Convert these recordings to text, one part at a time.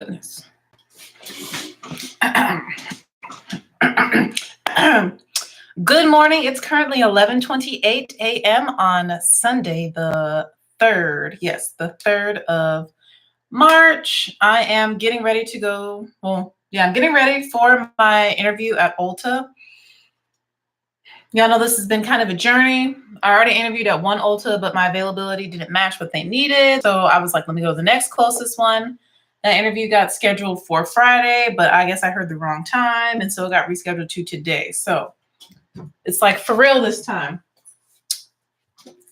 Goodness. Good morning. It's currently 11:28 a.m. on Sunday, the 3rd. Yes, the 3rd of March. I am getting ready to go. Well, yeah, I'm getting ready for my interview at Ulta. Y'all know this has been kind of a journey. I already interviewed at one Ulta, but my availability didn't match what they needed. So I was like, let me go to the next closest one. That interview got scheduled for Friday, but I guess I heard the wrong time. And so it got rescheduled to today. So it's like for real this time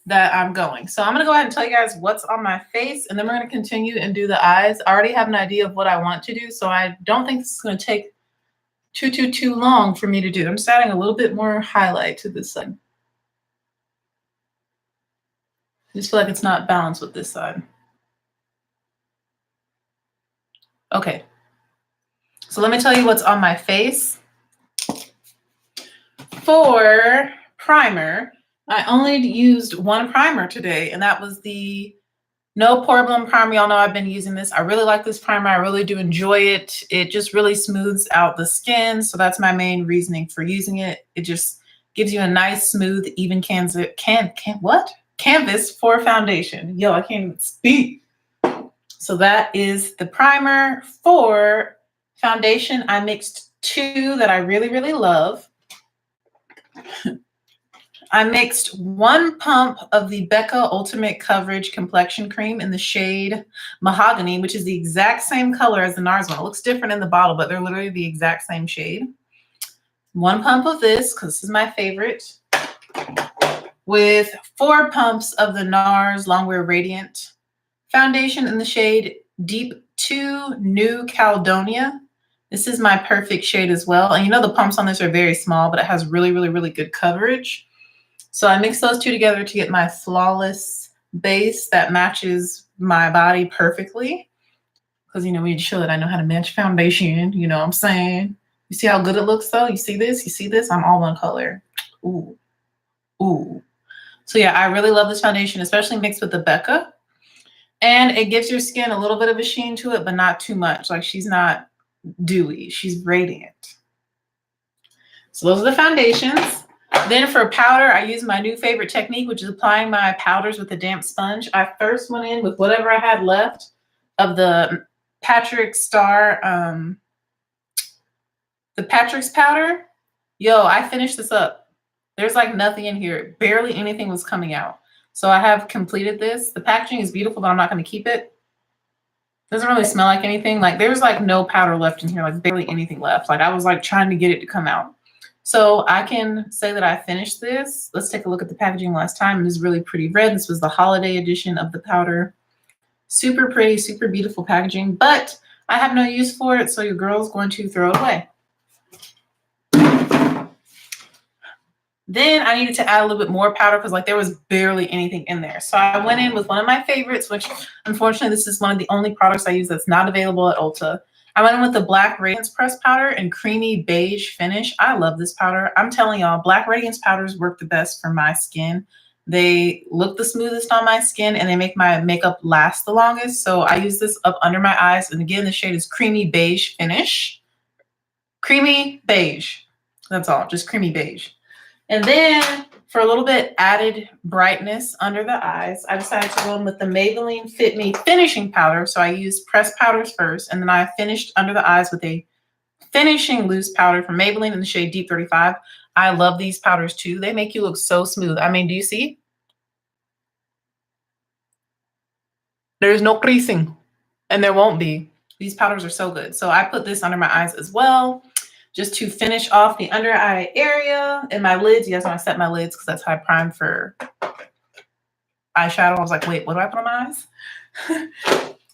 that I'm going. So I'm going to go ahead and tell you guys what's on my face. And then we're going to continue and do the eyes. I already have an idea of what I want to do. So I don't think this is going to take too long for me to do. I'm just adding a little bit more highlight to this side. I just feel like it's not balanced with this side. Okay. So let me tell you what's on my face. For primer, I only used one primer today, and that was the No Problem primer. Y'all know I've been using this. I really like this primer. I really do enjoy it. It just really smooths out the skin. So that's my main reasoning for using it. It just gives you a nice, smooth, even canvas for foundation. Yo, I can't even speak. So that is the primer. For foundation, I mixed two that I really love. I mixed one pump of the Becca Ultimate Coverage Complexion Cream in the shade Mahogany, which is the exact same color as the NARS one. It looks different in the bottle, but they're literally the exact same shade. One pump of this, because this is my favorite, with 4 pumps of the NARS Longwear Radiant Foundation in the shade Deep 2 New Caledonia. This is my perfect shade as well. And you know the pumps on this are very small, but it has really good coverage. So I mixed those two together to get my flawless base that matches my body perfectly. Because, you know, when you chill it, I know how to match foundation. You know what I'm saying? You see how good it looks, though? You see this? You see this? I'm all one color. Ooh. Ooh. So, yeah, I really love this foundation, especially mixed with the Becca. And it gives your skin a little bit of a sheen to it, but not too much. Like, she's not dewy. She's radiant. So those are the foundations. Then for powder, I use my new favorite technique, which is applying my powders with a damp sponge. I first went in with whatever I had left of the Patrick's powder. Yo, I finished this up. There's like nothing in here. Barely anything was coming out. So I have completed this. The packaging is beautiful, but I'm not going to keep it. Doesn't really smell like anything. Like there's like no powder left in here, like barely anything left. Like I was like trying to get it to come out. So I can say that I finished this. Let's take a look at the packaging last time. It is really pretty red. This was the holiday edition of the powder. Super pretty, super beautiful packaging, but I have no use for it. So your girl's going to throw it away. Then I needed to add a little bit more powder because like there was barely anything in there. So I went in with one of my favorites, which unfortunately this is one of the only products I use that's not available at Ulta. I went in with the Black Radiance Press Powder and Creamy Beige Finish. I love this powder. I'm telling y'all, Black Radiance powders work the best for my skin. They look the smoothest on my skin and they make my makeup last the longest. So I use this up under my eyes. And again, the shade is Creamy Beige Finish. Creamy Beige. That's all, just Creamy Beige. And then for a little bit added brightness under the eyes, I decided to go in with the Maybelline Fit Me finishing powder. So I used pressed powders first, and then I finished under the eyes with a finishing loose powder from Maybelline in the shade Deep 35. I love these powders too. They make you look so smooth. I mean, do you see? There's no creasing, and there won't be. These powders are so good. So I put this under my eyes as well, just to finish off the under eye area and my lids. You guys know I set my lids because that's how I prime for eyeshadow. I was like, wait, what do I put on my eyes?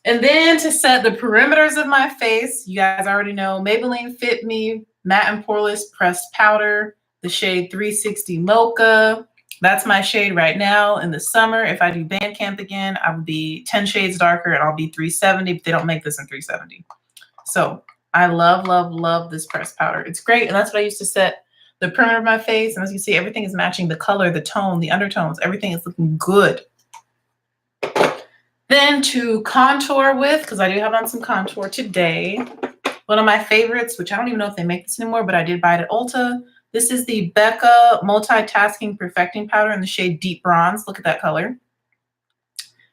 And then to set the perimeters of my face, you guys already know Maybelline Fit Me Matte and Poreless Pressed Powder, the shade 360 Mocha. That's my shade right now in the summer. If I do band camp again, I would be 10 shades darker and I'll be 370, but they don't make this in 370. So I love this pressed powder. It's great. And that's what I used to set the perimeter of my face. And as you see, everything is matching the color, the tone, the undertones. Everything is looking good. Then to contour with, because I do have on some contour today, one of my favorites, which I don't even know if they make this anymore, but I did buy it at Ulta. This is the Becca Multitasking Perfecting Powder in the shade Deep Bronze. Look at that color.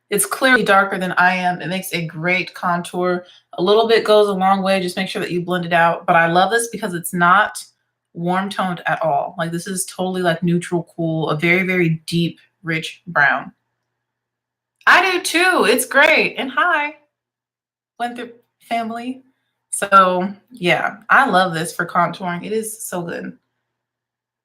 It's clearly darker than I am. It makes a great contour. A little bit goes a long way. Just make sure that you blend it out. But I love this because it's not warm toned at all. Like this is totally like neutral, cool, a very, very deep, rich brown. I do too. It's great. And hi, Winthrop family. So yeah, I love this for contouring. It is so good.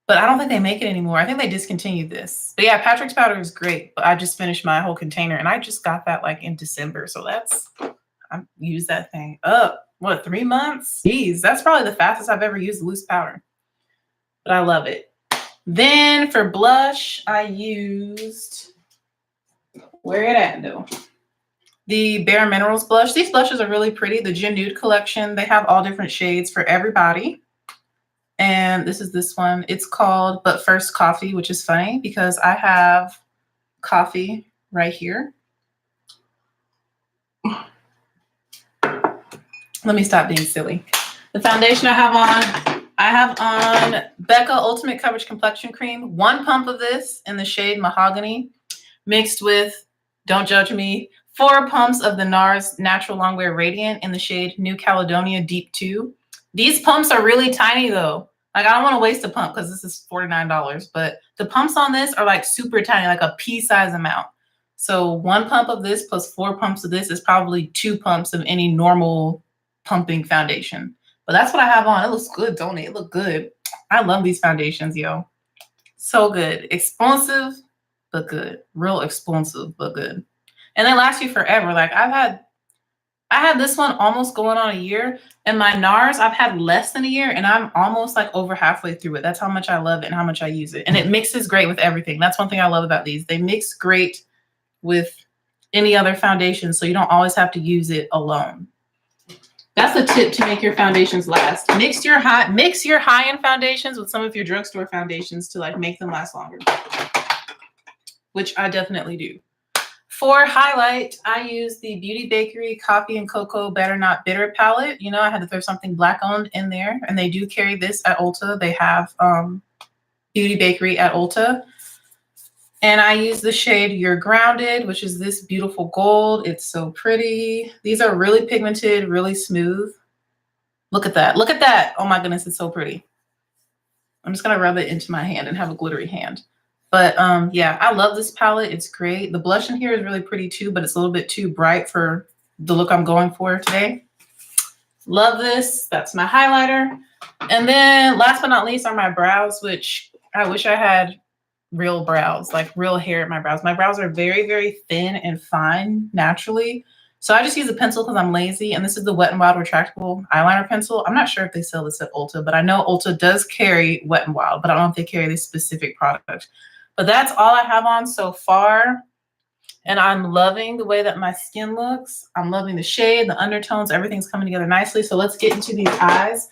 But I don't think they make it anymore. I think they discontinued this. But yeah, Patrick's powder is great. But I just finished my whole container and I just got that like in December. So I used that thing up. What, 3 months? Jeez, that's probably the fastest I've ever used loose powder. But I love it. Then for blush, I used, where it at though? The Bare Minerals blush. These blushes are really pretty. The Gin Nude collection, they have all different shades for everybody. And this is this one. It's called But First Coffee, which is funny because I have coffee right here. Let me stop being silly. The foundation I have on Becca Ultimate Coverage Complexion Cream. 1 pump of this in the shade Mahogany mixed with, don't judge me, 4 pumps of the NARS Natural Longwear Radiant in the shade New Caledonia Deep 2. These pumps are really tiny though. Like I don't want to waste a pump because this is $49, but the pumps on this are like super tiny, like a pea size amount. So 1 pump of this plus 4 pumps of this is probably 2 pumps of any normal pumping foundation. But that's what I have on. It looks good, don't it? It looks good. I love these foundations, yo. So good. Expensive, but good. Real expensive, but good. And they last you forever. Like I had this one almost going on a year, and my NARS I've had less than a year, and I'm almost like over halfway through it. That's how much I love it and how much I use it. And it mixes great with everything. That's one thing I love about these. They mix great with any other foundation, so you don't always have to use it alone. That's a tip to make your foundations last. Mix your high-end foundations with some of your drugstore foundations to like make them last longer, which I definitely do. For highlight, I use the Beauty Bakery Coffee and Cocoa Better Not Bitter palette. You know, I had to throw something black owned in there, and they do carry this at Ulta. They have Beauty Bakery at Ulta. And I use the shade You're Grounded, which is this beautiful gold. It's so pretty. These are really pigmented, really smooth. Look at that. Look at that. Oh my goodness, it's so pretty. I'm just going to rub it into my hand and have a glittery hand. But yeah, I love this palette. It's great. The blush in here is really pretty too, but it's a little bit too bright for the look I'm going for today. Love this. That's my highlighter. And then last but not least are my brows, which I wish I had real brows, like real hair in my brows. My brows are very, very thin and fine naturally. So I just use a pencil because I'm lazy. And this is the Wet n Wild retractable eyeliner pencil. I'm not sure if they sell this at Ulta, but I know Ulta does carry Wet n Wild, but I don't know if they carry this specific product. But that's all I have on so far. And I'm loving the way that my skin looks. I'm loving the shade, the undertones, everything's coming together nicely. So let's get into these eyes.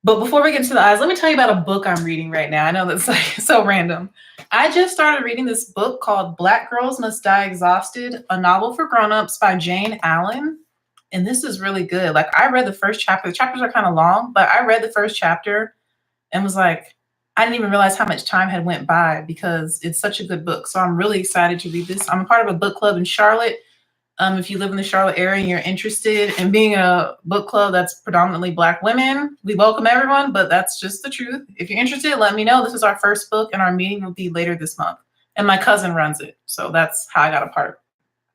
But before we get into the eyes, let me tell you about a book I'm reading right now. I know that's like so random. I just started reading this book called Black Girls Must Die Exhausted, a novel for grown-ups by Jane Allen. And this is really good. Like I read the first chapter. The chapters are kind of long, but I read the first chapter and was like, I didn't even realize how much time had went by because it's such a good book. So I'm really excited to read this. I'm a part of a book club in Charlotte. If you live in the Charlotte area and you're interested in being a book club that's predominantly Black women, we welcome everyone, but that's just the truth. If you're interested, let me know. This is our first book and our meeting will be later this month. And my cousin runs it. So that's how I got a part.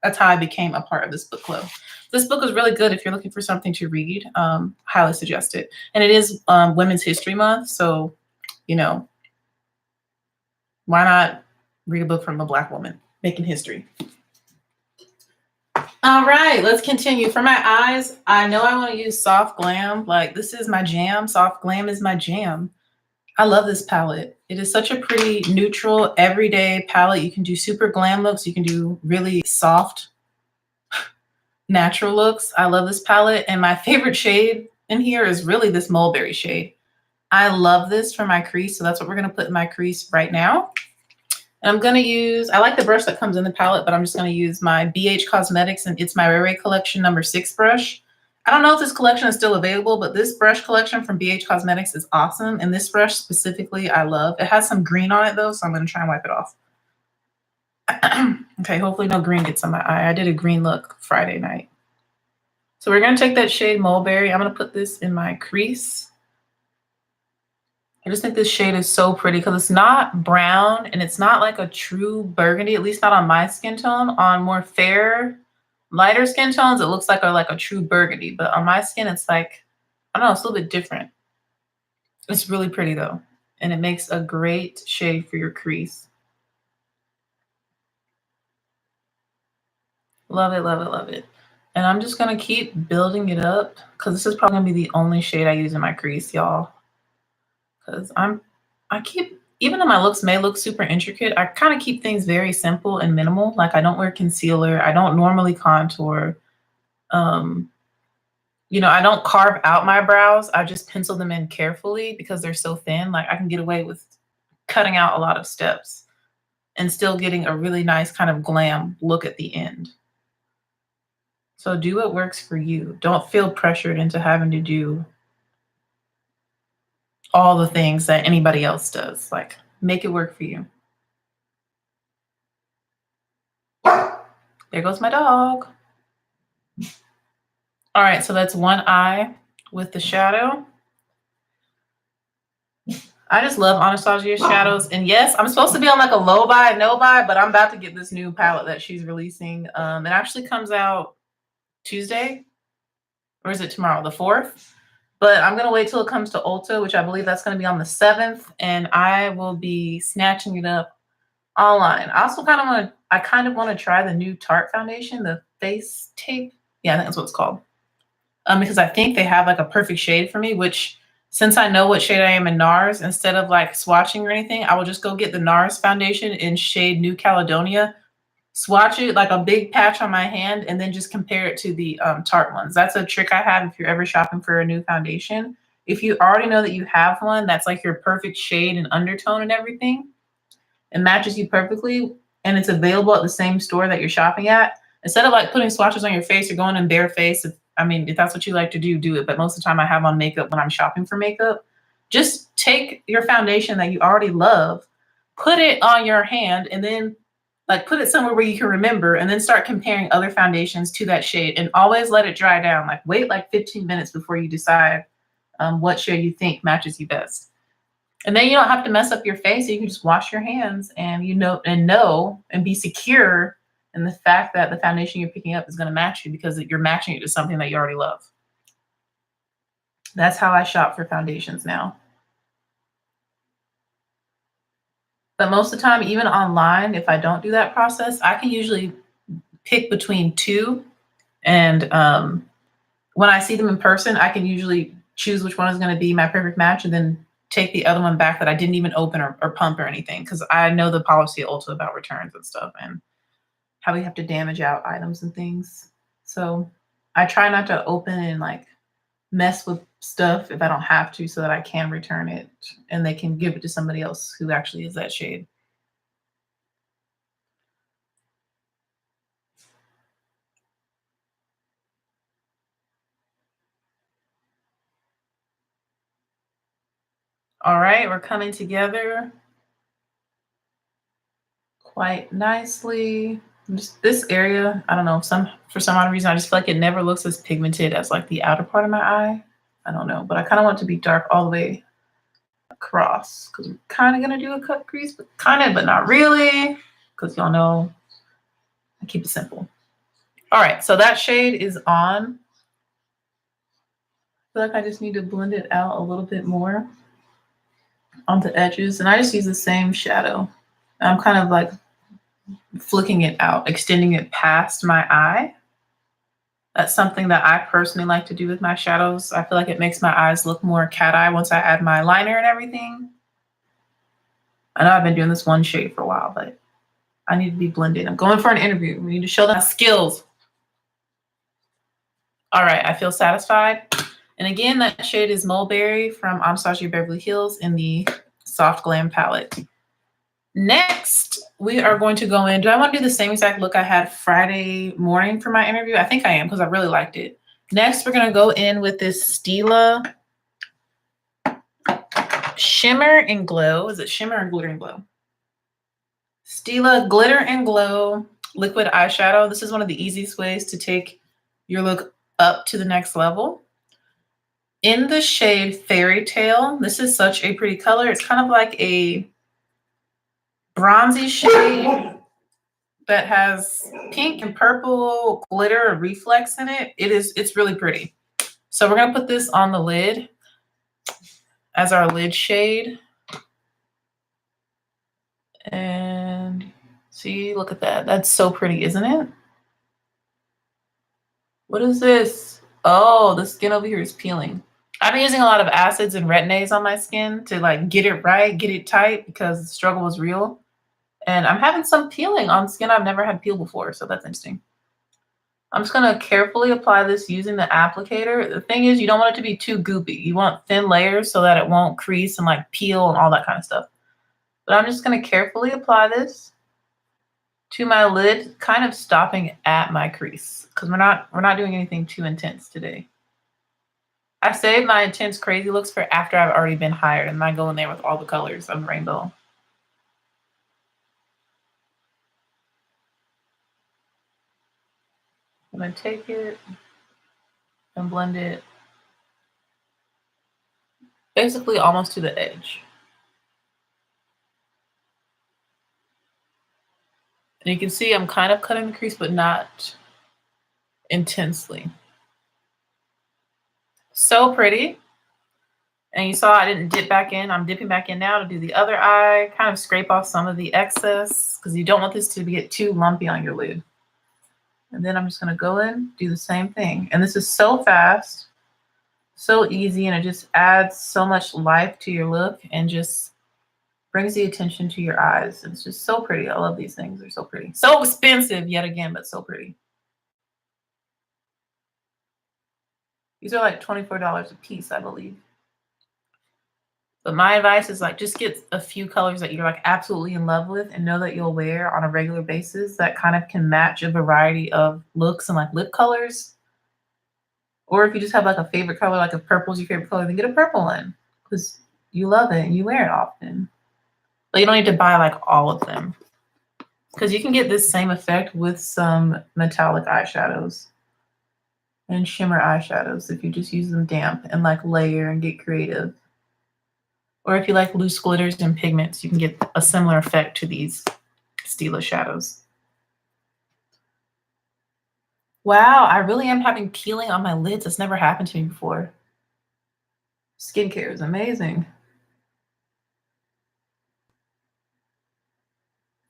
That's how I became a part of this book club. This book is really good if you're looking for something to read. Highly suggest it. And it is Women's History Month. So, you know, why not read a book from a Black woman making history? All right, let's continue. For my eyes, I know I want to use Soft Glam. Like this is my jam. Soft Glam is my jam. I love this palette. It is such a pretty, neutral, everyday palette. You can do super glam looks. You can do really soft, natural looks. I love this palette. And my favorite shade in here is really this mulberry shade. I love this for my crease. So that's what we're going to put in my crease right now. And I'm going to use, I like the brush that comes in the palette, but I'm just going to use my BH Cosmetics, and it's my Ray Ray Collection number 6 brush. I don't know if this collection is still available, but this brush collection from BH Cosmetics is awesome. And this brush specifically, I love. It has some green on it though, so I'm going to try and wipe it off. Okay, hopefully no green gets on my eye. I did a green look Friday night. So we're going to take that shade Mulberry. I'm going to put this in my crease. I just think this shade is so pretty because it's not brown and it's not like a true burgundy, at least not on my skin tone. On more fair, lighter skin tones, it looks like a true burgundy. But on my skin, it's like, I don't know, it's a little bit different. It's really pretty though. And it makes a great shade for your crease. Love it, love it, love it. And I'm just going to keep building it up because this is probably going to be the only shade I use in my crease, y'all. Because even though my looks may look super intricate, I kind of keep things very simple and minimal. Like I don't wear concealer. I don't normally contour. You know, I don't carve out my brows. I just pencil them in carefully because they're so thin. Like I can get away with cutting out a lot of steps and still getting a really nice kind of glam look at the end. So do what works for you. Don't feel pressured into having to do all the things that anybody else does. Like make it work for you. There goes my dog. All right, so that's one eye with the shadow. I just love Anastasia's shadows. And yes, I'm supposed to be on like a low buy, no buy, but I'm about to get this new palette that she's releasing. It actually comes out Tuesday, or is it tomorrow, the 4th? But I'm going to wait till it comes to Ulta, which I believe that's going to be on the 7th. And I will be snatching it up online. I also kind of want to try the new Tarte foundation, the face tape. Yeah, I think that's what it's called. Because I think they have like a perfect shade for me, which since I know what shade I am in NARS, instead of like swatching or anything, I will just go get the NARS foundation in shade New Caledonia, swatch it like a big patch on my hand, and then just compare it to the Tarte ones. That's a trick I have if you're ever shopping for a new foundation. If you already know that you have one that's like your perfect shade and undertone and everything, it matches you perfectly, and it's available at the same store that you're shopping at, instead of like putting swatches on your face or going in bare face, if that's what you like to do, do it. But most of the time I have on makeup when I'm shopping for makeup. Just take your foundation that you already love, put it on your hand, and then like put it somewhere where you can remember, and then start comparing other foundations to that shade, and always let it dry down. Like wait like 15 minutes before you decide what shade you think matches you best. And then you don't have to mess up your face. You can just wash your hands and know and be secure in the fact that the foundation you're picking up is going to match you because you're matching it to something that you already love. That's how I shop for foundations now. But most of the time, even online, if I don't do that process, I can usually pick between two. And when I see them in person, I can usually choose which one is going to be my perfect match and then take the other one back that I didn't even open or pump or anything. Because I know the policy at Ulta about returns and stuff and how we have to damage out items and things. So I try not to open and like mess with stuff if I don't have to, so that I can return it and they can give it to somebody else who actually is that shade. All right, we're coming together quite nicely. Just this area, I don't know, for some odd reason, I just feel like it never looks as pigmented as like the outer part of my eye. I don't know, but I kind of want it to be dark all the way across because I'm kind of going to do a cut crease, but not really, because y'all know I keep it simple. All right, so that shade is on. I feel like I just need to blend it out a little bit more on the edges, and I just use the same shadow. I'm kind of like flicking it out, extending it past my eye. That's something that I personally like to do with my shadows. I feel like it makes my eyes look more cat eye once I add my liner and everything. I know I've been doing this one shade for a while, but I need to be blended. I'm going for an interview. We need to show them skills. All right, I feel satisfied. And again, that shade is Mulberry from Anastasia Beverly Hills in the Soft Glam palette. Next, we are going to go in. Do I want to do the same exact look I had Friday morning for my interview? I think I am because I really liked it. Next, we're going to go in with this Stila Shimmer and Glow. Is it Shimmer or Glitter and Glow? Stila Glitter and Glow liquid eyeshadow. This is one of the easiest ways to take your look up to the next level. In the shade Fairy Tale, this is such a pretty color. It's kind of like a bronzy shade that has pink and purple glitter reflex in it. It's really pretty. So we're gonna put this on the lid as our lid shade. And see, look at that. That's so pretty, isn't it? What is this? Oh, the skin over here is peeling. I've been using a lot of acids and retinoids on my skin to like get it right, get it tight, because the struggle was real. And I'm having some peeling on skin I've never had peel before, so that's interesting. I'm just gonna carefully apply this using the applicator. The thing is, you don't want it to be too goopy. You want thin layers so that it won't crease and like peel and all that kind of stuff. But I'm just gonna carefully apply this to my lid, kind of stopping at my crease, because we're not doing anything too intense today. I save my intense crazy looks for after I've already been hired, and I go in there with all the colors of the rainbow. I'm gonna take it and blend it basically almost to the edge. And you can see I'm kind of cutting the crease, but not intensely. So pretty. And you saw I didn't dip back in. I'm dipping back in now to do the other eye, kind of scrape off some of the excess because you don't want this to get too lumpy on your lid. And then I'm just gonna go in, do the same thing. And this is so fast, so easy, and it just adds so much life to your look and just brings the attention to your eyes. It's just so pretty. I love these things. They're so pretty. So expensive yet again, but so pretty. These are like $24 a piece, I believe. But my advice is like, just get a few colors that you're like absolutely in love with and know that you'll wear on a regular basis that kind of can match a variety of looks and like lip colors. Or if you just have like a favorite color, like if purple is your favorite color, then get a purple one because you love it and you wear it often. But you don't need to buy like all of them because you can get this same effect with some metallic eyeshadows and shimmer eyeshadows if you just use them damp and like layer and get creative. Or if you like loose glitters and pigments, you can get a similar effect to these Stila shadows. Wow, I really am having peeling on my lids. It's never happened to me before. Skincare is amazing.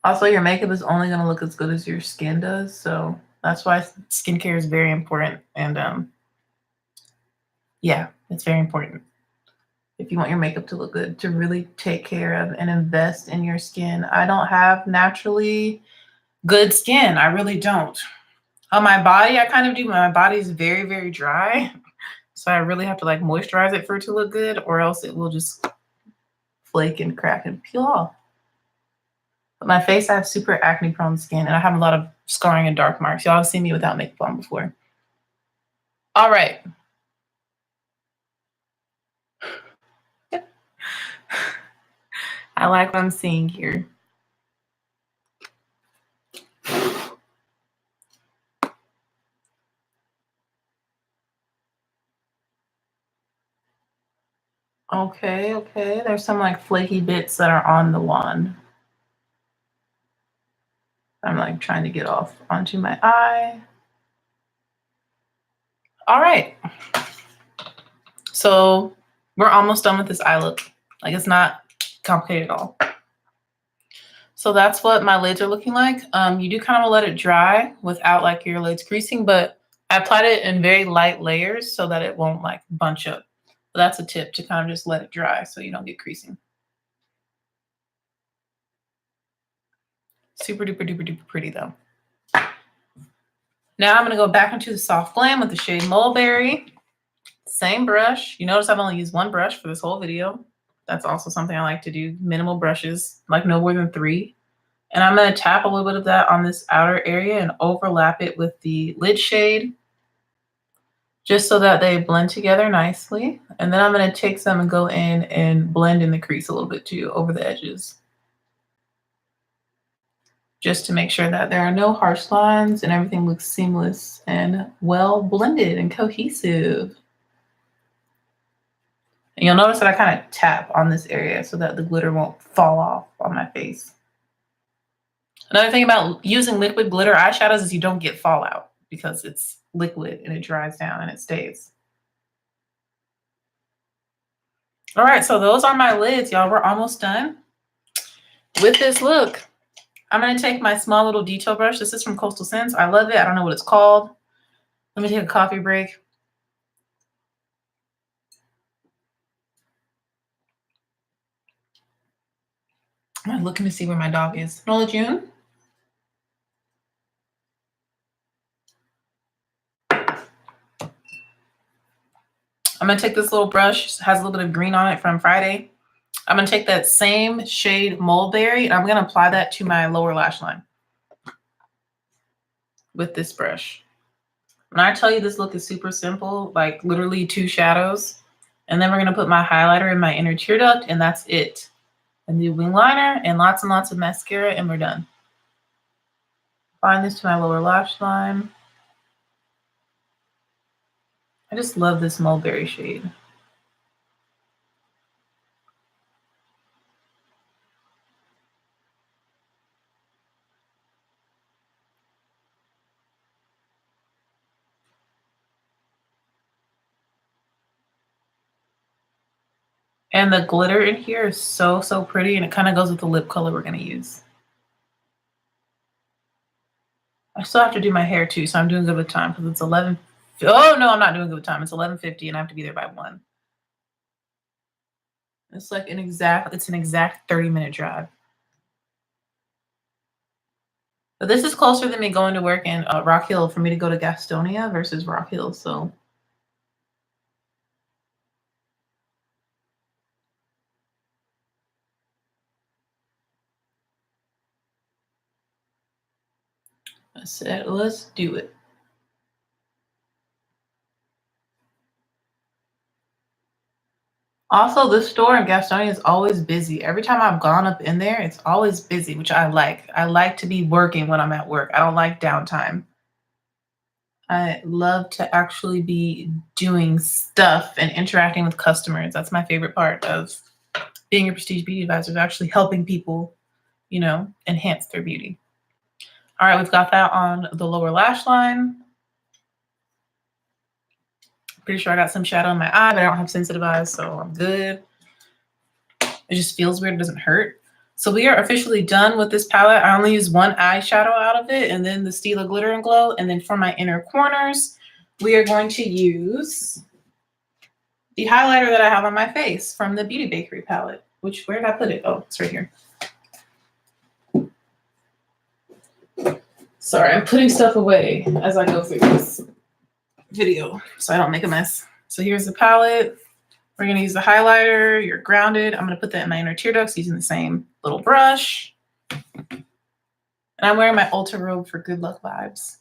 Also, your makeup is only going to look as good as your skin does. So that's why skincare is very important. And yeah, it's very important. If you want your makeup to look good, to really take care of and invest in your skin. I don't have naturally good skin. I really don't. On my body, I kind of do. My body is very, very dry. So I really have to like moisturize it for it to look good, or else it will just flake and crack and peel off. But my face, I have super acne prone skin and I have a lot of scarring and dark marks. Y'all have seen me without makeup on before. All right. I like what I'm seeing here. Okay, okay. There's some like flaky bits that are on the wand. I'm like trying to get off onto my eye. All right. So we're almost done with this eye look. Like it's not complicated at all. So that's what my lids are looking like. You do kind of let it dry without like your lids creasing, but I applied it in very light layers so that it won't like bunch up. But that's a tip, to kind of just let it dry so you don't get creasing. Super duper duper duper pretty though. Now I'm gonna go back into the Soft Glam with the shade Mulberry. Same brush. You notice I've only used one brush for this whole video. That's also something I like to do. Minimal brushes, like no more than 3. And I'm going to tap a little bit of that on this outer area and overlap it with the lid shade just so that they blend together nicely. And then I'm going to take some and go in and blend in the crease a little bit too over the edges, just to make sure that there are no harsh lines and everything looks seamless and well blended and cohesive. And you'll notice that I kind of tap on this area so that the glitter won't fall off on my face. Another thing about using liquid glitter eyeshadows is you don't get fallout because it's liquid and it dries down and it stays. All right, so those are my lids, y'all. We're almost done with this look. I'm going to take my small little detail brush. This is from Coastal Scents. I love it. I don't know what it's called. Let me take a coffee break. I'm looking to see where my dog is. Nola June? I'm going to take this little brush. It has a little bit of green on it from Friday. I'm going to take that same shade Mulberry, and I'm going to apply that to my lower lash line with this brush. When I tell you this look is super simple, like literally 2 shadows, and then we're going to put my highlighter in my inner tear duct, and that's it. A new wing liner and lots of mascara, and we're done. Applying this to my lower lash line. I just love this Mulberry shade. And the glitter in here is so pretty, and it kind of goes with the lip color we're going to use. I still have to do my hair too, so I'm doing good with time because it's 11. Oh no, I'm not doing good with time. It's 11:50, and I have to be there by 1. It's like an exact 30-minute drive. But this is closer than me going to work in Rock Hill for me to go to Gastonia versus Rock Hill. So I said, let's do it. Also, this store in Gastonia is always busy. Every time I've gone up in there, it's always busy, which I like. I like to be working when I'm at work. I don't like downtime. I love to actually be doing stuff and interacting with customers. That's my favorite part of being a prestige beauty advisor, is actually helping people, you know, enhance their beauty. All right, we've got that on the lower lash line. Pretty sure I got some shadow in my eye, but I don't have sensitive eyes, so I'm good. It just feels weird. It doesn't hurt. So we are officially done with this palette. I only use 1 eyeshadow out of it, and then the Stila Glitter and Glow. And then for my inner corners, we are going to use the highlighter that I have on my face from the Beauty Bakery palette. Where did I put it? Oh, it's right here. Sorry, I'm putting stuff away as I go through this video so I don't make a mess. So here's the palette. We're going to use the highlighter. You're grounded. I'm going to put that in my inner tear ducts using the same little brush. And I'm wearing my Ulta robe for good luck vibes.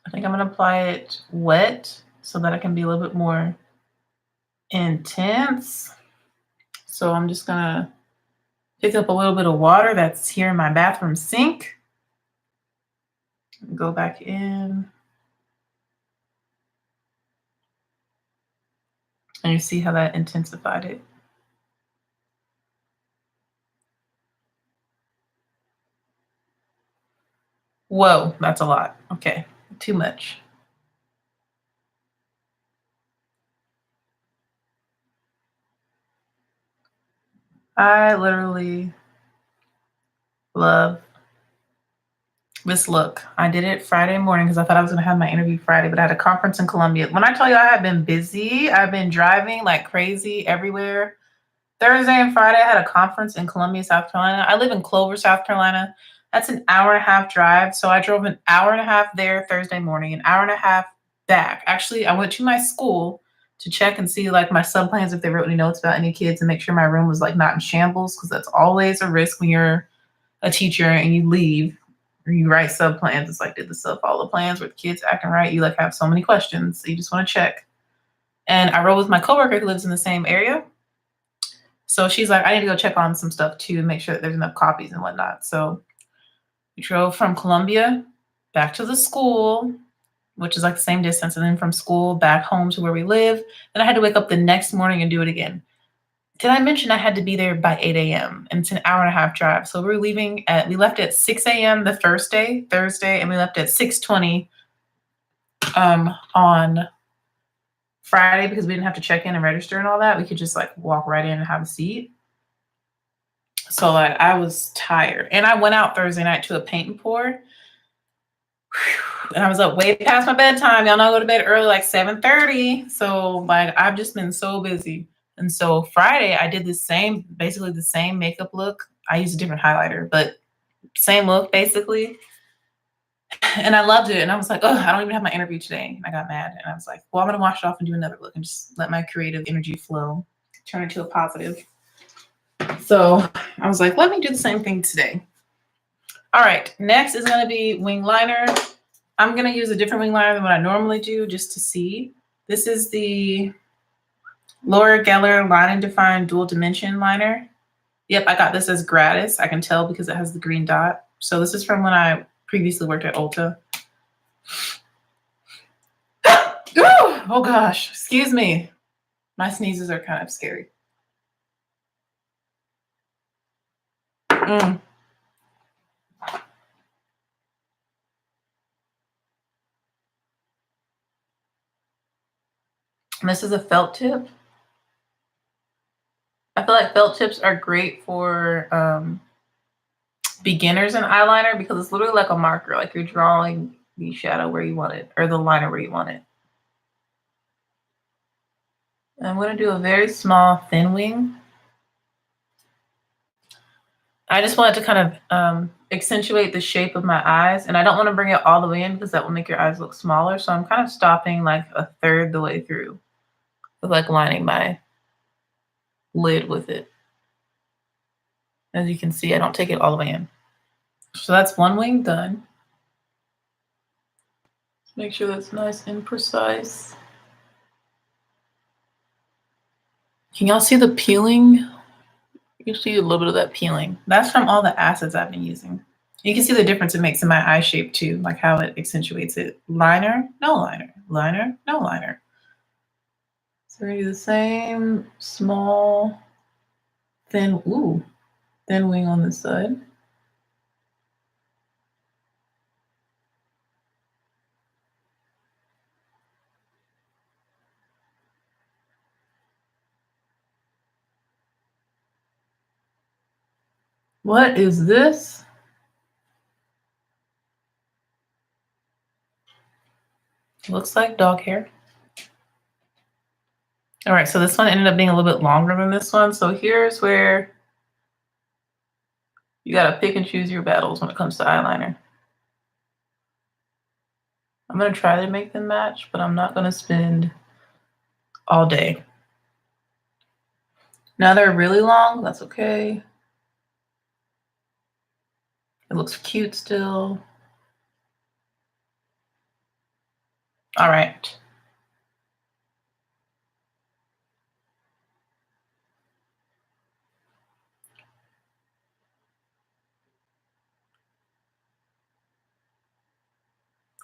I think I'm going to apply it wet so that I can be a little bit more intense. So I'm just going to pick up a little bit of water that's here in my bathroom sink. Go back in. And you see how that intensified it. Whoa, that's a lot. Okay, too much. I literally love this look. I did it Friday morning because I thought I was going to have my interview Friday, but I had a conference in Columbia. When I tell you I have been busy, I've been driving like crazy everywhere. Thursday and Friday, I had a conference in Columbia, South Carolina. I live in Clover, South Carolina. That's an hour and a half drive. So I drove an hour and a half there Thursday morning, an hour and a half back. Actually, I went to my school to check and see like my subplans if they wrote any notes about any kids and make sure my room was like not in shambles, because that's always a risk when you're a teacher and you leave or you write subplans. It's like, did the sub follow the plans? Were the kids acting right? You like have so many questions. So you just want to check. And I rode with my coworker who lives in the same area. So she's like, I need to go check on some stuff too and make sure that there's enough copies and whatnot. So we drove from Columbia back to the school, which is like the same distance, and then from school back home to where we live. Then I had to wake up the next morning and do it again. Did I mention I had to be there by 8 a.m. and it's an hour and a half drive? So we left at 6 a.m. the first day, Thursday, and we left at 6:20 on Friday because we didn't have to check in and register and all that. We could just like walk right in and have a seat. So like I was tired, and I went out Thursday night to a paint and pour. And I was up way past my bedtime. Y'all know I go to bed early, like 7:30. So like I've just been so busy. And so Friday I did basically the same makeup look. I used a different highlighter, but same look basically. And I loved it. And I was like, oh, I don't even have my interview today. And I got mad. And I was like, well, I'm going to wash it off and do another look and just let my creative energy flow, turn it to a positive. So I was like, let me do the same thing today. All right. Next is going to be wing liner. I'm going to use a different wing liner than what I normally do just to see. This is the Laura Geller Line and Define Dual Dimension Liner. Yep, I got this as gratis. I can tell because it has the green dot. So this is from when I previously worked at Ulta. Oh gosh, excuse me. My sneezes are kind of scary. This is a felt tip. I feel like felt tips are great for beginners in eyeliner because it's literally like a marker, like you're drawing the shadow where you want it or the liner where you want it. I'm going to do a very small thin wing. I just want it to kind of accentuate the shape of my eyes, and I don't want to bring it all the way in because that will make your eyes look smaller. So I'm kind of stopping like a third the way through with like lining my lid with it. As you can see, I don't take it all the way in. So that's one wing done. Make sure that's nice and precise. Can y'all see the peeling? You see a little bit of that peeling. That's from all the acids I've been using. You can see the difference it makes in my eye shape too, like how it accentuates it. Liner, no liner, liner, no liner. So we're gonna do the same small, thin wing on this side. What is this? Looks like dog hair. All right, so this one ended up being a little bit longer than this one. So here's where you gotta pick and choose your battles when it comes to eyeliner. I'm gonna try to make them match, but I'm not gonna spend all day. Now they're really long, that's okay. It looks cute still. All right.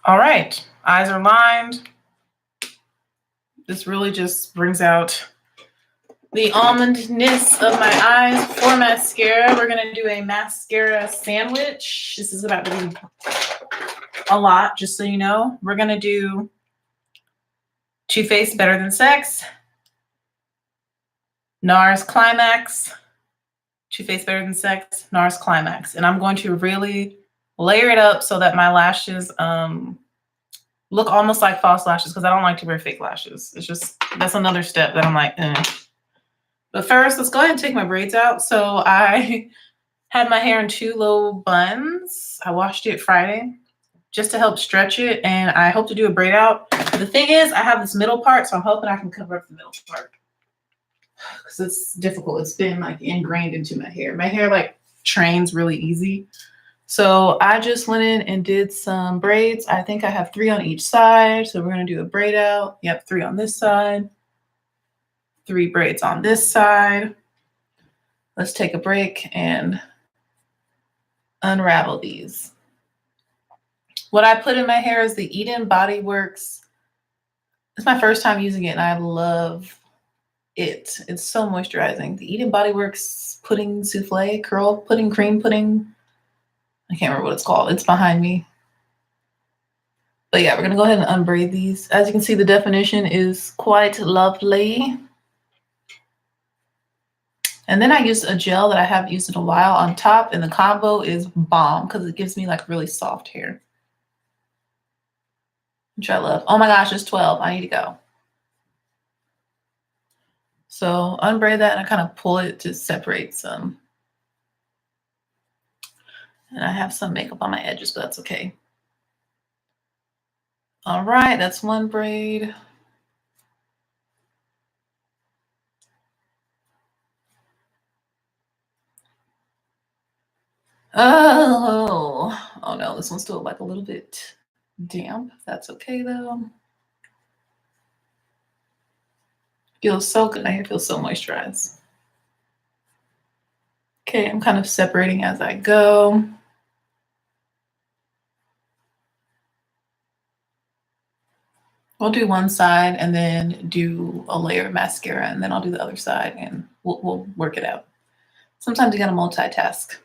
All right, eyes are lined. This really just brings out the almondness of my eyes. For mascara, we're gonna do a mascara sandwich. This is about to be a lot, just so you know. We're gonna do Too Faced Better Than Sex, NARS Climax, Too Faced Better Than Sex, NARS Climax. And I'm going to really layer it up so that my lashes look almost like false lashes because I don't like to wear fake lashes. It's just, that's another step that I'm like, But first, let's go ahead and take my braids out. So I had my hair in 2 low buns. I washed it Friday just to help stretch it, and I hope to do a braid out. The thing is, I have this middle part, so I'm hoping I can cover up the middle part because it's difficult. It's been like ingrained into my hair. My hair like trains really easy. So I just went in and did some braids. I think I have 3 on each side. So we're going to do a braid out. Yep, 3 on this side, 3 braids on this side. Let's take a break and unravel these. What I put in my hair is the Eden Body Works. It's my first time using it and I love it. It's so moisturizing. The Eden Body Works pudding souffle, curl pudding, cream pudding. I can't remember what it's called. It's behind me. But yeah, we're going to go ahead and unbraid these. As you can see, the definition is quite lovely. And then I used a gel that I haven't used in a while on top, and the combo is bomb because it gives me like really soft hair, which I love. Oh my gosh, it's 12. I need to go. So unbraid that and I kind of pull it to separate some. And I have some makeup on my edges, but that's okay. All right, that's one braid. Oh no, this one's still like a little bit damp. That's okay though. Feels so good. My hair feels so moisturized. Okay, I'm kind of separating as I go. We'll do one side and then do a layer of mascara, and then I'll do the other side and we'll work it out. Sometimes you gotta multitask.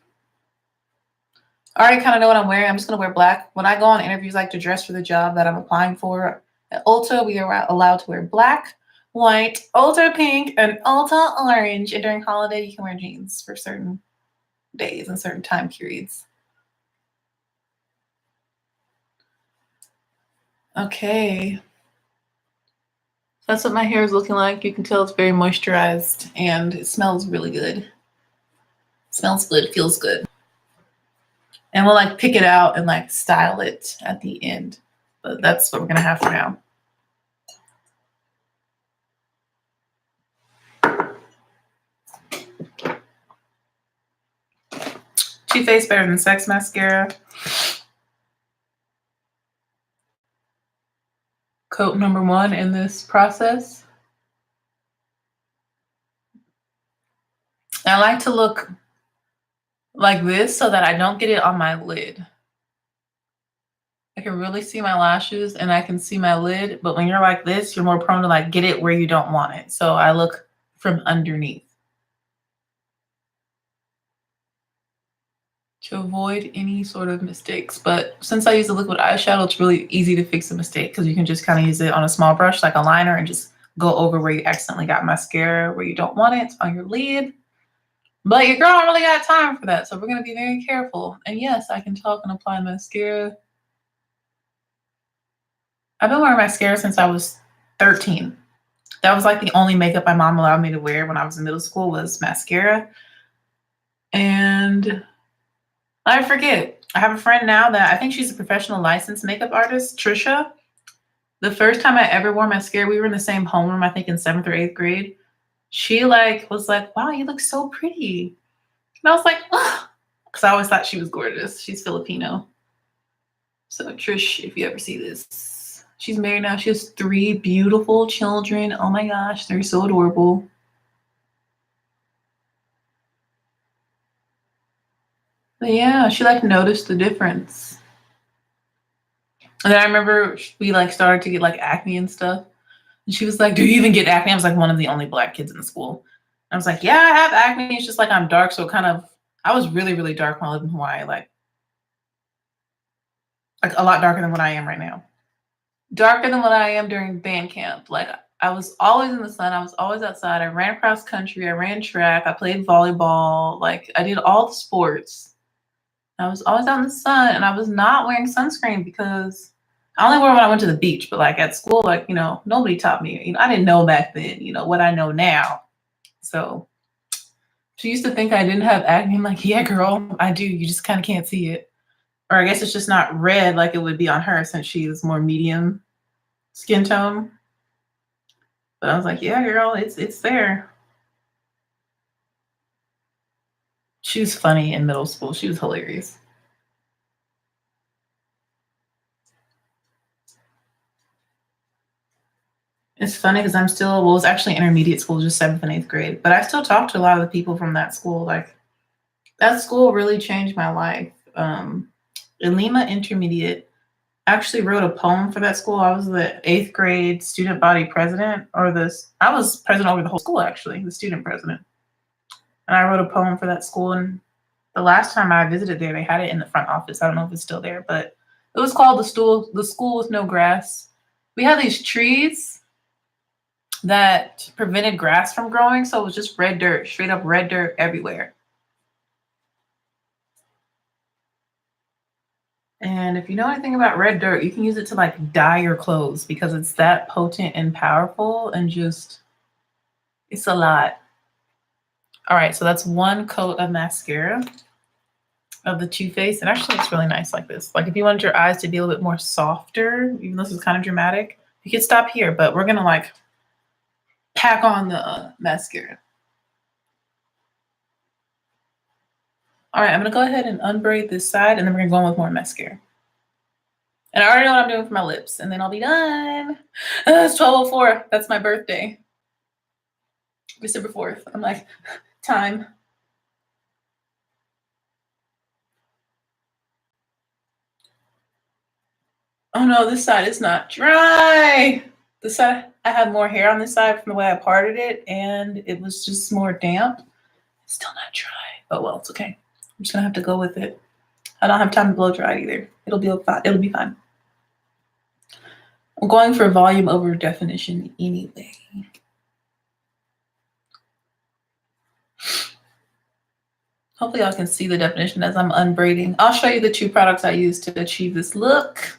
I already kind of know what I'm wearing. I'm just gonna wear black. When I go on interviews, I like to dress for the job that I'm applying for. At Ulta, we are allowed to wear black, white, Ulta pink, and Ulta orange. And during holiday, you can wear jeans for certain days and certain time periods. Okay. That's what my hair is looking like. You can tell it's very moisturized and it smells really good. It smells good, feels good. And we'll like pick it out and like style it at the end. But that's what we're gonna have for now. Too Faced Better Than Sex mascara. Coat number 1 in this process. I like to look like this so that I don't get it on my lid. I can really see my lashes and I can see my lid, but when you're like this, you're more prone to like get it where you don't want it. So I look from underneath to avoid any sort of mistakes. But since I use the liquid eyeshadow, it's really easy to fix a mistake because you can just kind of use it on a small brush like a liner and just go over where you accidentally got mascara where you don't want it on your lid. But your girl don't really got time for that, so we're going to be very careful. And yes, I can talk and apply mascara. I've been wearing mascara since I was 13. That was like the only makeup my mom allowed me to wear when I was in middle school was mascara. And I forget. I have a friend now that I think she's a professional licensed makeup artist, Trisha. The first time I ever wore mascara, we were in the same homeroom, I think in 7th or 8th grade. She like was like, wow, you look so pretty. And I was like, oh, because I always thought she was gorgeous. She's Filipino. So Trish, if you ever see this, she's married now. She has 3 beautiful children. Oh my gosh, they're so adorable. But yeah, she like noticed the difference. And then I remember we like started to get like acne and stuff. And she was like, do you even get acne? I was like one of the only Black kids in the school. I was like, yeah, I have acne. It's just like I'm dark. So kind of, I was really, really dark when I lived in Hawaii. Like a lot darker than what I am right now. Darker than what I am during band camp. Like I was always in the sun. I was always outside. I ran across country. I ran track. I played volleyball. Like I did all the sports. I was always out in the sun and I was not wearing sunscreen because I only wore it when I went to the beach, but like at school, like, you know, nobody taught me, you know, I didn't know back then, you know, what I know now. So she used to think I didn't have acne. I'm like, yeah, girl, I do. You just kind of can't see it. Or I guess it's just not red like it would be on her since she is more medium skin tone. But I was like, yeah, girl, it's there. She was funny in middle school. She was hilarious. It's funny because I'm still, well, it was actually intermediate school, just 7th and 8th grade. But I still talk to a lot of the people from that school. Like, that school really changed my life. In Lima Intermediate, I actually wrote a poem for that school. I was the 8th grade student body president, I was president over the whole school, actually, the student president. And I wrote a poem for that school. And the last time I visited there, they had it in the front office. I don't know if it's still there, but it was called the school with no grass. We had these trees that prevented grass from growing. So it was just red dirt, straight up red dirt everywhere. And if you know anything about red dirt, you can use it to like dye your clothes because it's that potent and powerful and just, it's a lot. All right, so that's one coat of mascara of the Too Faced. And actually it's really nice like this. Like if you want your eyes to be a little bit more softer, even though this is kind of dramatic, you can stop here, but we're gonna like pack on the mascara. All right, I'm gonna go ahead and unbraid this side and then we're gonna go on with more mascara. And I already know what I'm doing for my lips and then I'll be done. It's 12:04, that's my birthday. December 4th, I'm like, time. Oh no, this side is not dry. This side, I have more hair on this side from the way I parted it and it was just more damp. It's still not dry. Oh well, it's okay. I'm just gonna have to go with it. I don't have time to blow dry it either. It'll be fine. It'll be fine. I'm going for volume over definition anyway. Hopefully y'all can see the definition as I'm unbraiding. I'll show you the 2 products I used to achieve this look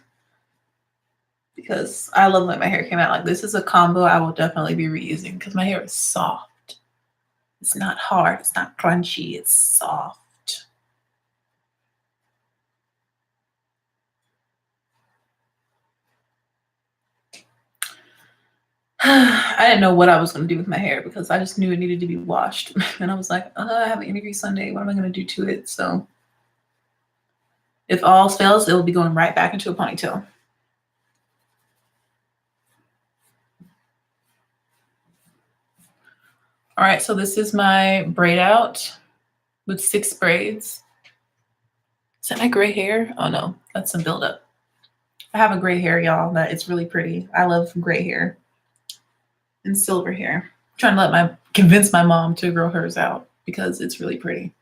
because I love when my hair came out like this. Is a combo I will definitely be reusing because my hair is soft. It's not hard. It's not crunchy. It's soft. I didn't know what I was going to do with my hair because I just knew it needed to be washed. And I was like, I have an interview Sunday. What am I going to do to it? So if all fails, it will be going right back into a ponytail. All right, so this is my braid out with 6 braids. Is that my gray hair? Oh no, that's some buildup. I have a gray hair, y'all, that it's really pretty. I love gray hair and silver hair. I'm trying to convince my mom to grow hers out because it's really pretty.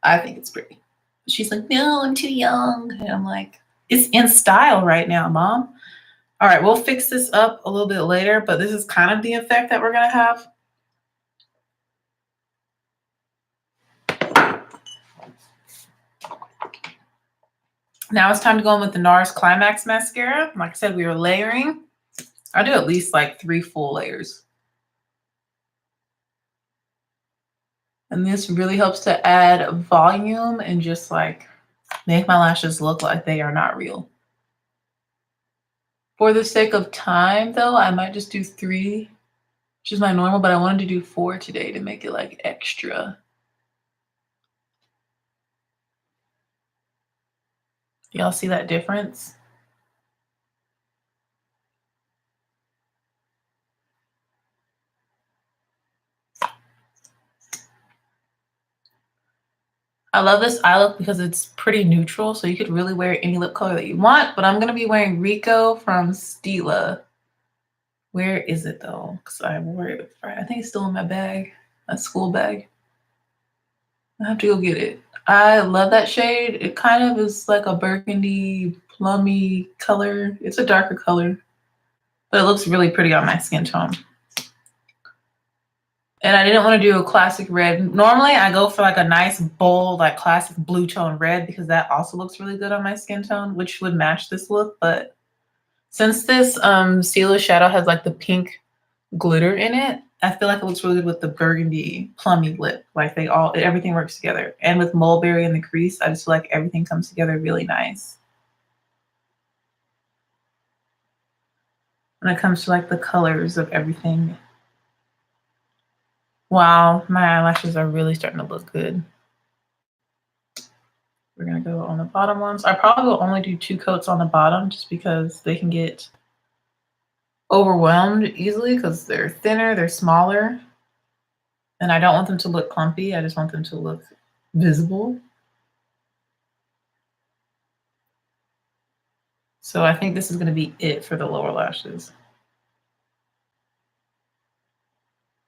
I think it's pretty. She's like, no, I'm too young. And I'm like, it's in style right now, Mom. All right, we'll fix this up a little bit later, but this is kind of the effect that we're gonna have. Now it's time to go in with the NARS Climax Mascara. Like I said, we were layering. I do at least like 3 full layers. And this really helps to add volume and just like make my lashes look like they are not real. For the sake of time though, I might just do 3, which is my normal, but I wanted to do 4 today to make it like extra. Y'all see that difference? I love this eye look because it's pretty neutral, so you could really wear any lip color that you want, but I'm gonna be wearing Rico from Stila. Where is it though? Because I wore it, I think it's still in my bag, my school bag. I have to go get it. I love that shade. It kind of is like a burgundy, plummy color. It's a darker color, but it looks really pretty on my skin tone. And I didn't want to do a classic red. Normally I go for like a nice bold, like classic blue tone red because that also looks really good on my skin tone, which would match this look. But since this Stila shadow has like the pink glitter in it, I feel like it looks really good with the burgundy plummy lip. Like everything works together. And with mulberry in the crease, I just feel like everything comes together really nice. When it comes to like the colors of everything. Wow, my eyelashes are really starting to look good. We're gonna go on the bottom ones. I probably will only do 2 coats on the bottom just because they can get overwhelmed easily because they're thinner, they're smaller. And I don't want them to look clumpy. I just want them to look visible. So I think this is gonna be it for the lower lashes.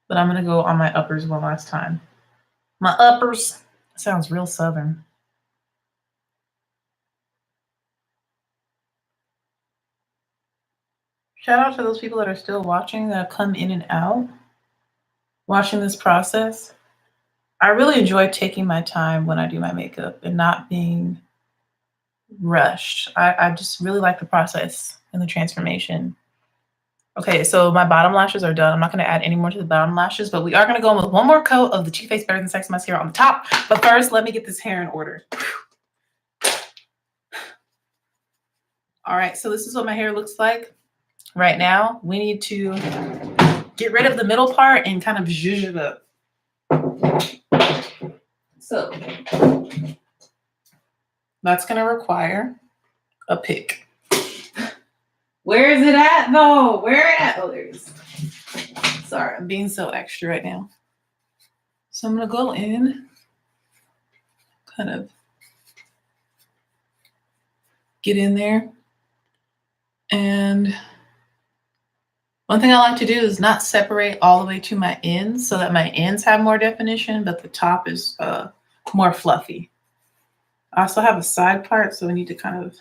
But I'm gonna go on my uppers one last time. My uppers sounds real Southern. Shout out to those people that are still watching that come in and out, watching this process. I really enjoy taking my time when I do my makeup and not being rushed. I just really like the process and the transformation. Okay, so my bottom lashes are done. I'm not going to add any more to the bottom lashes, but we are going to go in with one more coat of the Too Faced Better Than Sex mascara on the top. But first, let me get this hair in order. All right, so this is what my hair looks like right now. We need to get rid of the middle part and kind of zhuzh it up. So that's going to require a pick. Where is it at? No, where it at? Oh, there it is. Sorry, I'm being so extra right now. So I'm going to go in, kind of get in there. And one thing I like to do is not separate all the way to my ends so that my ends have more definition, but the top is more fluffy. I also have a side part, so we need to kind of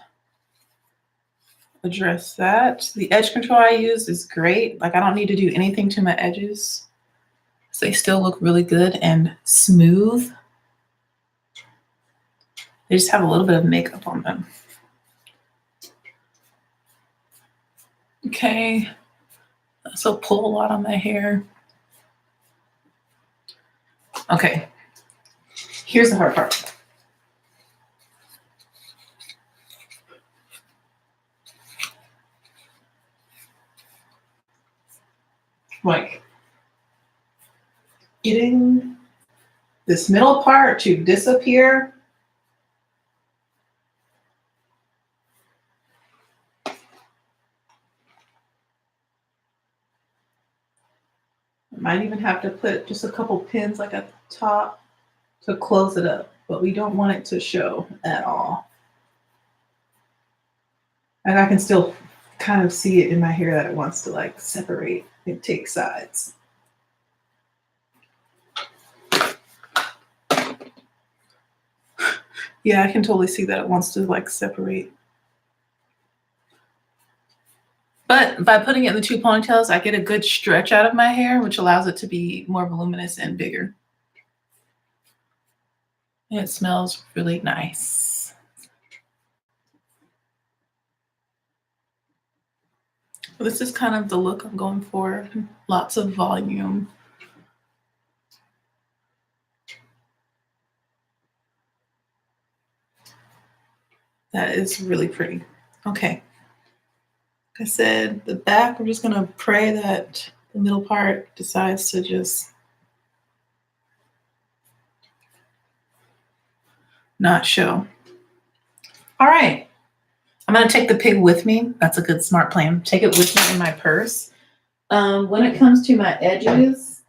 address that. The edge control I use is great. Like I don't need to do anything to my edges. So they still look really good and smooth. They just have a little bit of makeup on them. Okay. So pull a lot on my hair. Okay. Here's the hard part. Like getting this middle part to disappear. Might even have to put just a couple pins like at the top to close it up, but we don't want it to show at all. And I can still kind of see it in my hair that it wants to like separate and take sides. Yeah, I can totally see that it wants to like separate. But by putting it in the 2 ponytails, I get a good stretch out of my hair, which allows it to be more voluminous and bigger. And it smells really nice. So this is kind of the look I'm going for. Lots of volume. That is really pretty. Okay. Like I said, the back, we're just going to pray that the middle part decides to just not show. All right. I'm going to take the pig with me. That's a good, smart plan. Take it with me in my purse. When it comes to my edges,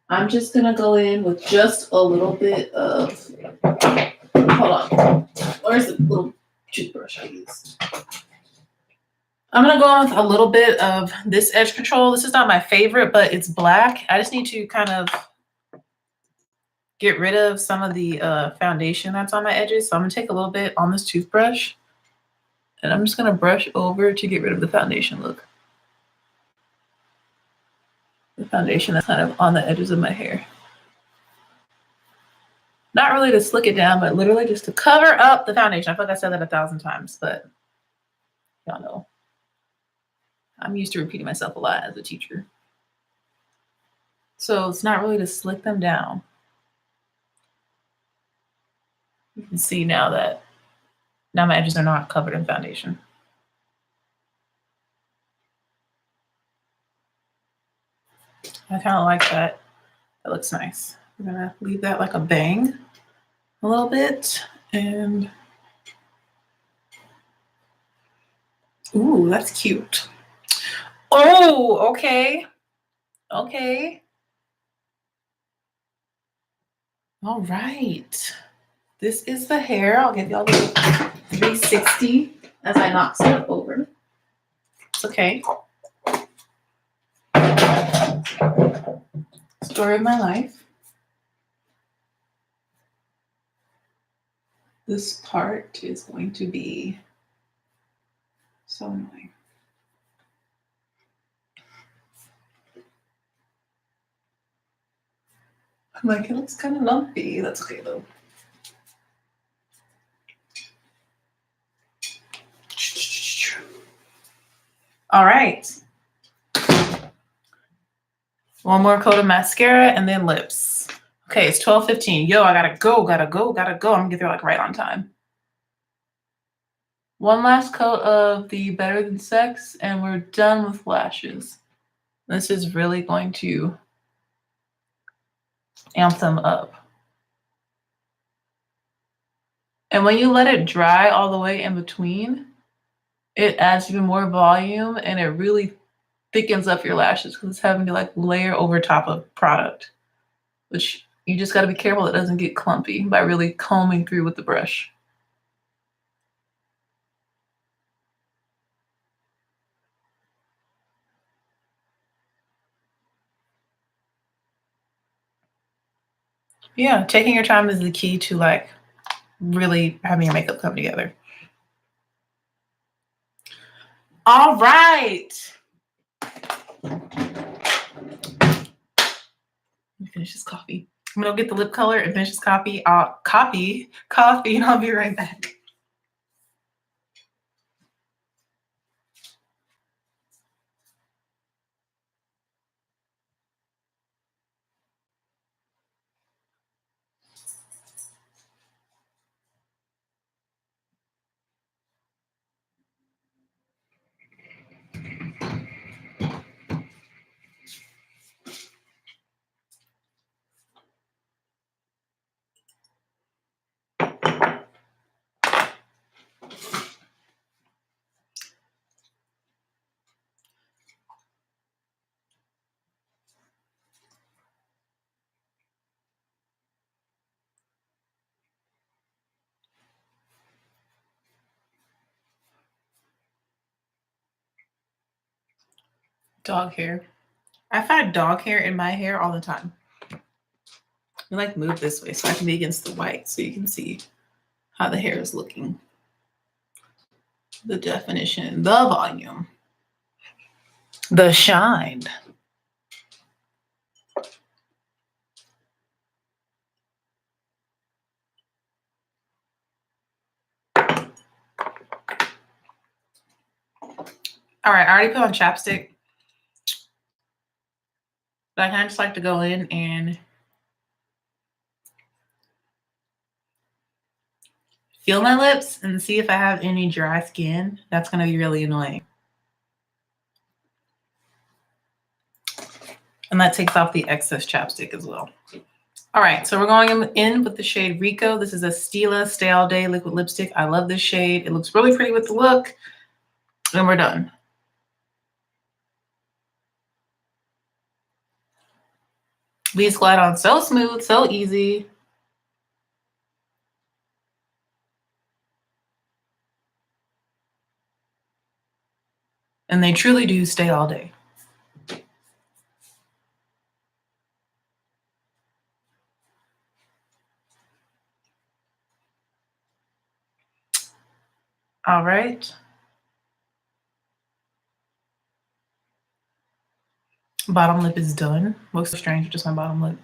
I'm just going to go in with just a little bit of, hold on. Where's the little toothbrush I used? I'm going to go in with a little bit of this edge control. This is not my favorite, but it's black. I just need to kind of get rid of some of the foundation that's on my edges. So I'm going to take a little bit on this toothbrush. And I'm just going to brush over to get rid of the foundation look. The foundation that's kind of on the edges of my hair. Not really to slick it down, but literally just to cover up the foundation. I feel like I said that 1,000 times, but y'all know. I'm used to repeating myself a lot as a teacher. So it's not really to slick them down. You can see now that now my edges are not covered in foundation. I kind of like that. That looks nice. I'm gonna leave that like a bang a little bit. And ooh, that's cute. Oh, okay. Okay. All right. This is the hair. I'll give y'all the 360 as I knock stuff over. It's okay. Story of my life. This part is going to be so annoying. I'm like, it looks kind of lumpy. That's okay though. All right. One more coat of mascara and then lips. Okay, it's 12:15. Yo, I gotta go. I'm gonna get there like right on time. One last coat of the Better Than Sex and we're done with lashes. This is really going to amp them up. And when you let it dry all the way in between, it adds even more volume and it really thickens up your lashes because it's having to like layer over top of product, which you just got to be careful it doesn't get clumpy by really combing through with the brush. Yeah, taking your time is the key to like really having your makeup come together. All right. Let me finish this coffee. I'm gonna get the lip color and finish this coffee. Coffee, and I'll be right back. Dog hair. I find dog hair in my hair all the time. I like move this way so I can be against the white so you can see how the hair is looking. The definition, the volume, the shine. All right, I already put on chapstick, but I kind of just like to go in and feel my lips and see if I have any dry skin. That's going to be really annoying. And that takes off the excess chapstick as well. All right, so we're going in with the shade Rico. This is a Stila Stay All Day liquid lipstick. I love this shade. It looks really pretty with the look. And we're done. These glide on so smooth, so easy. And they truly do stay all day. All right. Bottom lip is done. Looks strange, just my bottom lip.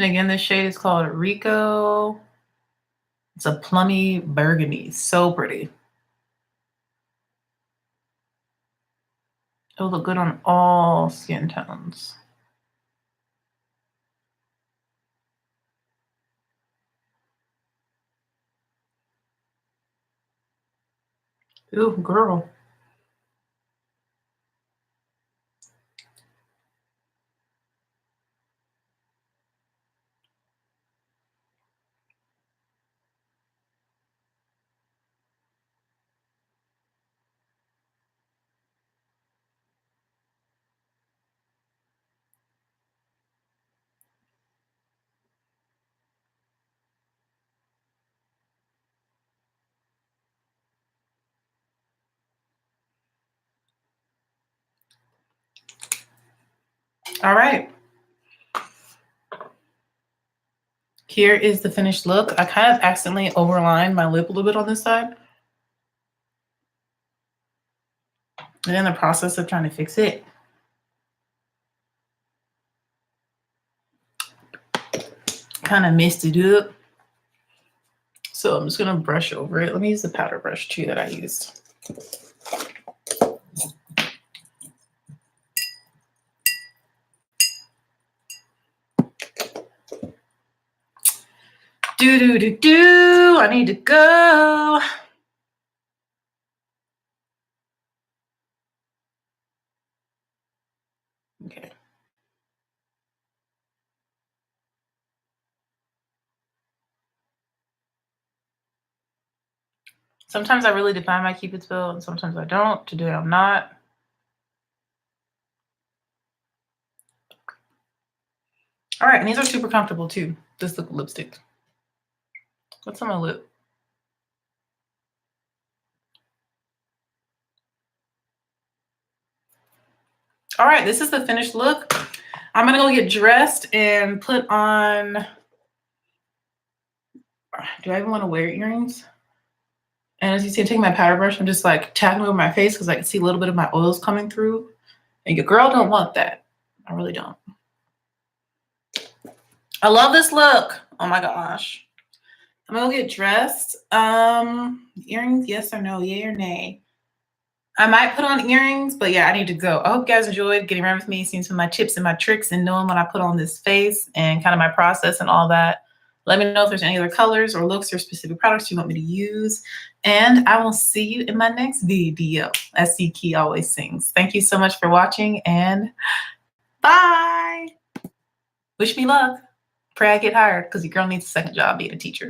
And again, this shade is called Rico. It's a plummy burgundy. So pretty. It'll look good on all skin tones. Ooh, girl. All right. Here is the finished look. I kind of accidentally overlined my lip a little bit on this side. And in the process of trying to fix it, kind of messed it up. So I'm just going to brush over it. Let me use the powder brush too that I used. I need to go. Okay. Sometimes I really define my Cupid's bow, and sometimes I don't. Today I'm not. All right, and these are super comfortable too. This lipstick. What's on my lip? All right, this is the finished look. I'm gonna go get dressed and put on. Do I even want to wear earrings? And as you see, I'm taking my powder brush. I'm just like tapping over my face because I can see a little bit of my oils coming through. And your girl don't want that. I really don't. I love this look. Oh my gosh. I'm gonna go get dressed. Earrings, yes or no? Yay or nay? I might put on earrings, but yeah, I need to go. I hope you guys enjoyed getting around with me, seeing some of my tips and my tricks and knowing what I put on this face and kind of my process and all that. Let me know if there's any other colors or looks or specific products you want me to use. And I will see you in my next video, as C Key always sings. Thank you so much for watching and bye. Wish me luck. Pray I get hired because your girl needs a second job being a teacher.